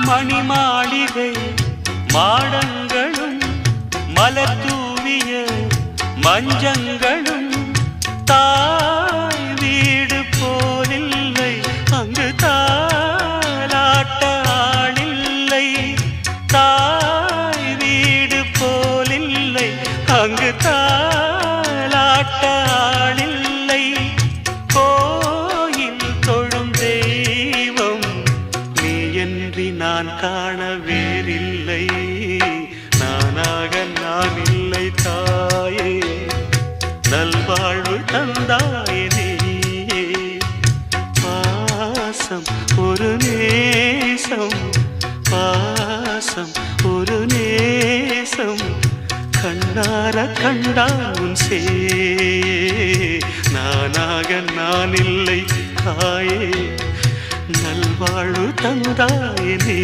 மணிமாளிகை மாடங்களும் மலர் தூவிய மஞ்சங்களும் தாய் வீடு போலில்லை அங்கு தாலாட்ட ஆளில்லை தாய் வீடு போலில்லை அங்கு தாலாட்ட ஆளில்லை கோயில் தொழும் தெய்வம் நீ என்று நான் காண வேறில்லை நானாக நான் இல்லை தாயே நல்வாழ்வு தந்தாயே நீயே பாசம் ஒரு நேசம் பாசம் ஒரு நேசம் கண்ணார கண்டால் உன் சே நானாக நான் இல்லை தாயே நல்வாழ்வு தந்தாயே நீ